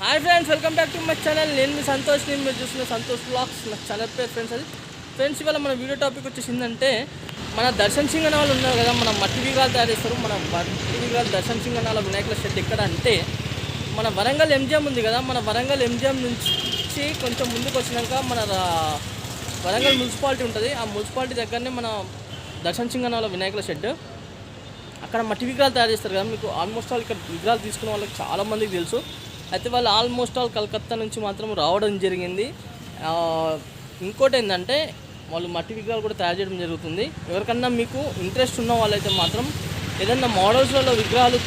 Hi friends, welcome back to my channel. నేను మీ సంతోష్. నేను మీరు చూసిన సంతోష్ బ్లాగ్స్ నా ఛానల్ పేరు ఫ్రెండ్స్. అది ఫ్రెండ్స్, ఇవాళ మన వీడియో టాపిక్ వచ్చేసిందంటే మన దర్శన్ సింగ్ అనే వాళ్ళు ఉన్నారు కదా, మన మట్టి విగ్రహాలు తయారు చేస్తారు. మన మట్టి విగ్రహాలు దర్శన్ సింగ్ అనే వాళ్ళ వినాయకుల షెడ్ ఎక్కడ అంటే మన వరంగల్ ఎంజిఎం ఉంది కదా, మన వరంగల్ ఎంజిఎం నుంచి కొంచెం ముందుకు వచ్చినాక మన వరంగల్ మున్సిపాలిటీ ఉంటుంది. ఆ మున్సిపాలిటీ దగ్గరనే మన దర్శన్ సింగ్ అనే వాళ్ళ వినాయకుల షెడ్. అక్కడ మట్టి విగ్రహాలు తయారు చేస్తారు కదా. మీకు ఆల్మోస్ట్ ఆల్ ఇక్కడ విగ్రహాలు తీసుకున్న వాళ్ళకి చాలామందికి తెలుసు. అయితే వాళ్ళు ఆల్మోస్ట్ ఆల్ కలకత్తా నుంచి మాత్రం రావడం జరిగింది. ఇంకోటి ఏంటంటే వాళ్ళు మట్టి విగ్రహాలు కూడా తయారు చేయడం జరుగుతుంది. ఎవరికన్నా మీకు ఇంట్రెస్ట్ ఉన్న వాళ్ళైతే మాత్రం ఏదన్నా మోడల్స్లలో విగ్రహాలు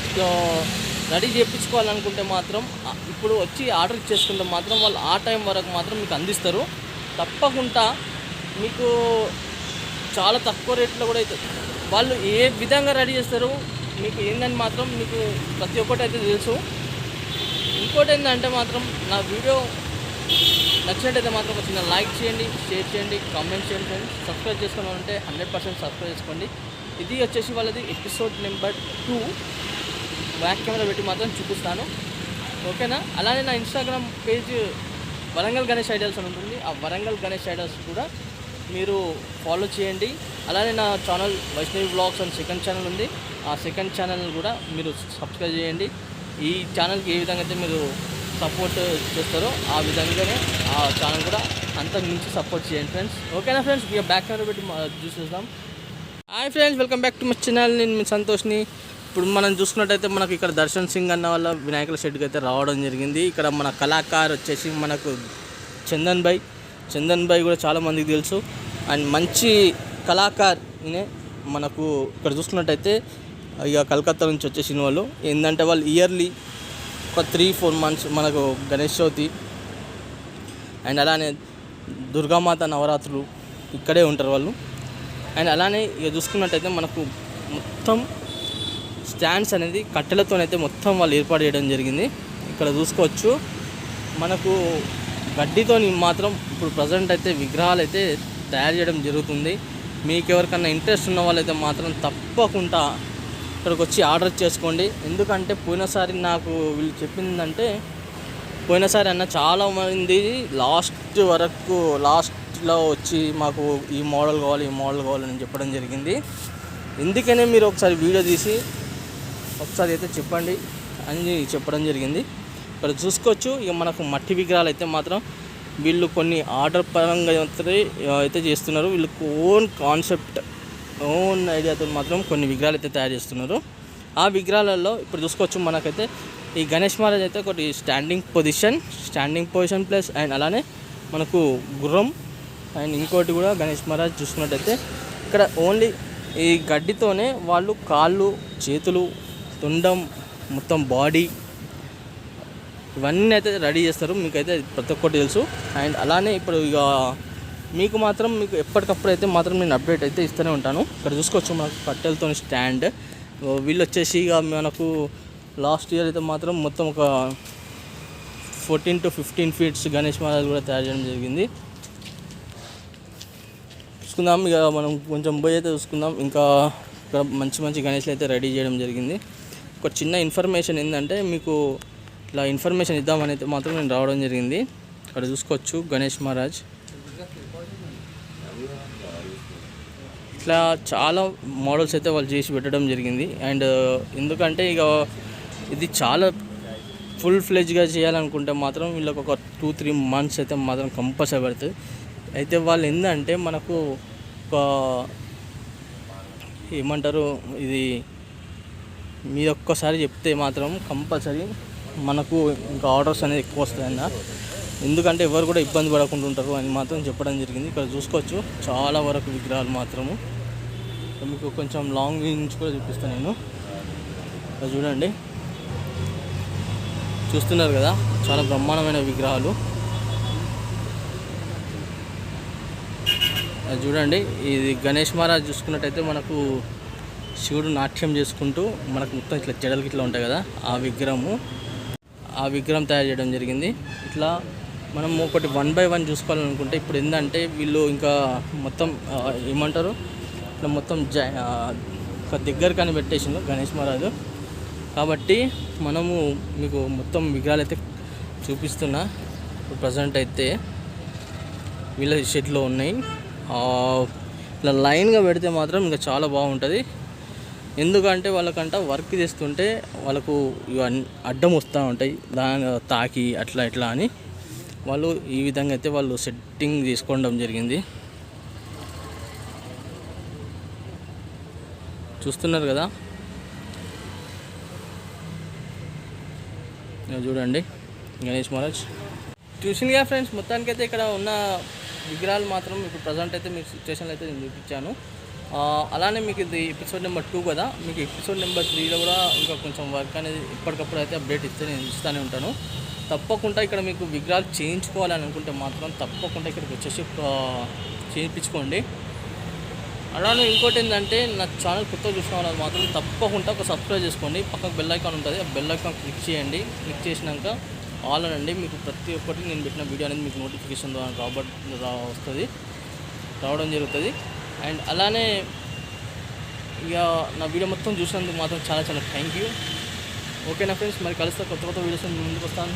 రెడీ చేయించుకోవాలనుకుంటే మాత్రం ఇప్పుడు వచ్చి ఆర్డర్ ఇచ్చేసుకుంటే మాత్రం వాళ్ళు ఆ టైం వరకు మాత్రం మీకు అందిస్తారు. తప్పకుండా మీకు చాలా తక్కువ రేట్లో కూడా అవుతుంది. వాళ్ళు ఏ విధంగా రెడీ చేస్తారు మీకు ఏందని మాత్రం మీకు ప్రతి ఒక్కటి అయితే తెలుసు. ఇంకోటి ఏంటంటే మాత్రం నా వీడియో నచ్చినట్టయితే మాత్రం ఒక చిన్న లైక్ చేయండి, షేర్ చేయండి, కామెంట్ చేయండి ఫ్రెండ్స్. సబ్స్క్రైబ్ చేసుకోవాలంటే 100% సబ్స్క్రైబ్ చేసుకోండి. ఇది వచ్చేసి వాళ్ళది ఎపిసోడ్ నెంబర్ 2. బ్యాక్ కెమెరా పెట్టి మాత్రం చూపిస్తాను, ఓకేనా? అలానే నా Instagram page Warangal Ganesh idols అని ఉంటుంది. ఆ వరంగల్ గణేష్ ఐడల్స్ కూడా మీరు ఫాలో చేయండి. అలానే నా ఛానల్ వైష్ణవి బ్లాగ్స్ అని సెకండ్ ఛానల్ ఉంది. ఆ సెకండ్ ఛానల్ కూడా మీరు సబ్స్క్రైబ్ చేయండి. ఈ ఛానల్కి ఏ విధంగా అయితే మీరు సపోర్ట్ చేస్తారో ఆ విధంగానే ఆ ఛానల్ కూడా అంతకు మించి సపోర్ట్ చేయండి ఫ్రెండ్స్, ఓకేనా ఫ్రెండ్స్? ఇక బ్యాక్ కెమెరా పెట్టి చూసేద్దాం. Hi friends, welcome back to my channel. నేను మీ సంతోష్ని. ఇప్పుడు మనం చూసుకున్నట్టయితే మనకు ఇక్కడ దర్శన్ సింగ్ అన్న వాళ్ళ వినాయకుల షెడ్కి అయితే రావడం జరిగింది. ఇక్కడ మన కళాకారు వచ్చేసి మనకు చందన్ భాయ్ కూడా చాలామందికి తెలుసు. అండ్ మంచి కళాకారు ఈయనే. మనకు ఇక్కడ చూసుకున్నట్టయితే ఇక కలకత్తా నుంచి వచ్చేసిన వాళ్ళు ఏంటంటే వాళ్ళు ఇయర్లీ ఒక 3-4 months మనకు గణేష్ చవితి అండ్ అలానే దుర్గామాత నవరాత్రులు ఇక్కడే ఉంటారు వాళ్ళు. అండ్ అలానే ఇక చూసుకున్నట్టయితే మనకు మొత్తం స్టాండ్స్ అనేది కట్టెలతోనైతే మొత్తం వాళ్ళు ఏర్పాటు చేయడం జరిగింది. ఇక్కడ చూసుకోవచ్చు మనకు గడ్డితో మాత్రం ఇప్పుడు ప్రజెంట్ అయితే విగ్రహాలు అయితే తయారు చేయడం జరుగుతుంది. మీకు ఎవరికన్నా ఇంట్రెస్ట్ ఉన్న వాళ్ళైతే మాత్రం తప్పకుండా ఇక్కడికి వచ్చి ఆర్డర్ చేసుకోండి. ఎందుకంటే పోయినసారి నాకు వీళ్ళు చెప్పిందంటే పోయినసారి అన్న చాలామంది లాస్ట్లో వచ్చి మాకు ఈ మోడల్ కావాలని చెప్పడం జరిగింది. ఎందుకనే మీరు ఒకసారి వీడియో తీసి ఒకసారి అయితే చెప్పండి అని చెప్పడం జరిగింది. ఇక్కడ చూసుకోవచ్చు ఇక మనకు మట్టి విగ్రహాలు అయితే మాత్రం వీళ్ళు కొన్ని ఆర్డర్ పరంగా అయితే చేస్తున్నారు. వీళ్ళకు ఓన్ ఐడియాతో మాత్రం కొన్ని విగ్రహాలు అయితే తయారు చేస్తున్నారు. ఆ విగ్రహాలలో ఇప్పుడు చూసుకోవచ్చు మనకైతే ఈ గణేష్ మహారాజ్ అయితే ఒకటి స్టాండింగ్ పొజిషన్ ప్లస్ అండ్ అలానే మనకు గుర్రం అండ్ ఇంకోటి కూడా గణేష్ మహారాజ్ చూసుకున్నట్టయితే ఇక్కడ ఓన్లీ ఈ గడ్డితోనే వాళ్ళు కాళ్ళు, చేతులు, తొండం, మొత్తం బాడీ ఇవన్నీ అయితే రెడీ చేస్తారు. మీకైతే ప్రతి ఒక్కటి తెలుసు. అండ్ అలానే ఇప్పుడు ఇక మీకు ఎప్పటికప్పుడు అయితే మాత్రం నేను అప్డేట్ అయితే ఇస్తూనే ఉంటాను. ఇక్కడ చూసుకోవచ్చు మనకు కట్టెలతో స్టాండ్. వీళ్ళు వచ్చేసి ఇక మనకు లాస్ట్ ఇయర్ అయితే మాత్రం మొత్తం ఒక 14 to 15 feet గణేష్ మహారాజ్ కూడా తయారు చేయడం జరిగింది. చూసుకుందాం ఇక మనం కొంచెం పోయి అయితే చూసుకుందాం. ఇంకా ఇక్కడ మంచి గణేష్లు అయితే రెడీ చేయడం జరిగింది. ఒక చిన్న ఇన్ఫర్మేషన్ ఏంటంటే మీకు ఇట్లా ఇన్ఫర్మేషన్ ఇద్దామని అయితే మాత్రం నేను రావడం జరిగింది. ఇక్కడ చూసుకోవచ్చు గణేష్ మహారాజ్ ఇట్లా చాలా మోడల్స్ అయితే వాళ్ళు చేసి పెట్టడం జరిగింది. అండ్ ఎందుకంటే ఇక ఇది చాలా ఫుల్ ఫ్లెజ్గా చేయాలనుకుంటే మాత్రం వీళ్ళకి ఒక 2-3 months అయితే మాత్రం కంపల్సరీ పడుతుంది. అయితే వాళ్ళు ఏంటంటే మనకు ఒక ఏమంటారు ఇది మీరు ఒక్కసారి చెప్తే మాత్రం కంపల్సరీ మనకు ఇంకా ఆర్డర్స్ అనేది ఎక్కువ వస్తాయన్న. ఎందుకంటే ఎవరు కూడా ఇబ్బంది పడకుండా ఉంటారు అని మాత్రం చెప్పడం జరిగింది. ఇక్కడ చూసుకోవచ్చు చాలా వరకు విగ్రహాలు మాత్రము. మీకు కొంచెం లాంగ్ నుంచి కూడా చూపిస్తాను నేను. ఇక్కడ చూడండి, చూస్తున్నారు కదా చాలా బ్రహ్మాండమైన విగ్రహాలు. చూడండి ఇది గణేష్ మహారాజ్ చూసుకున్నట్టయితే మనకు శివుడు నాట్యం చేసుకుంటూ మనకు మొత్తం ఇట్లా జడలకి ఇట్లా ఉంటాయి కదా, ఆ విగ్రహం తయారు చేయడం జరిగింది. ఇట్లా మనం ఒకటి 1 by 1 చూసుకోవాలనుకుంటే ఇప్పుడు ఏంటంటే వీళ్ళు ఇంకా మొత్తం ఏమంటారు ఇట్లా మొత్తం ఒక దగ్గర కానీ పెట్టేసిండు గణేష్ మహారాజు. కాబట్టి మనము మీకు మొత్తం విగ్రహాలు అయితే చూపిస్తున్నా. ఇప్పుడు ప్రజెంట్ అయితే వీళ్ళ షెడ్లో ఉన్నాయి. ఇలా లైన్గా పెడితే మాత్రం ఇంకా చాలా బాగుంటుంది. ఎందుకంటే వాళ్ళకంట వర్క్ చేస్తుంటే వాళ్ళకు ఇవన్నీ అడ్డం వస్తూ ఉంటాయి, దాని తాకి అట్లా ఇట్లా అని వాళ్ళు ఈ విధంగా అయితే వాళ్ళు సెట్టింగ్ చేసుకోవడం జరిగింది. చూస్తున్నారు కదా, చూడండి గణేష్ మహారాజ్. చూసిందిగా ఫ్రెండ్స్, మొత్తానికైతే ఇక్కడ ఉన్న విగ్రహాలు మాత్రం ఇప్పుడు ప్రజెంట్ అయితే మీకు సిచ్యువేషన్లో అయితే నేను చూపించాను. అలానే మీకు ఇది ఎపిసోడ్ నెంబర్ 2 కదా, మీకు ఎపిసోడ్ నెంబర్ 3లో కూడా ఇంకా కొంచెం వర్క్ అనేది ఎప్పటికప్పుడు అయితే అప్డేట్ నేను ఇస్తూనే ఉంటాను. తప్పకుండా ఇక్కడ మీకు విగ్రహాలు చేయించుకోవాలని అనుకుంటే మాత్రం తప్పకుండా ఇక్కడికి వచ్చేసి చేయించుకోండి. అలానే ఇంకోటి ఏంటంటే నా ఛానల్ కొత్తగా చూసిన వాళ్ళు మాత్రం తప్పకుండా ఒక సబ్స్క్రైబ్ చేసుకోండి. పక్కకు బెల్ ఐకాన్ ఉంటుంది, ఆ బెల్ ఐకాన్ క్లిక్ చేయండి. క్లిక్ చేసినాక ఆల్ అనండి. మీకు ప్రతి ఒక్కటి నేను పెట్టిన వీడియో అనేది మీకు నోటిఫికేషన్ ద్వారా రావడం జరుగుతుంది. అండ్ అలానే ఇక నా వీడియో మొత్తం చూసినందుకు మాత్రం చాలా చాలా థ్యాంక్ యూ. ఓకేనా ఫ్రెండ్స్, మరి కలుస్తా కొత్త వీడియోస్ ముందుకు వస్తాను.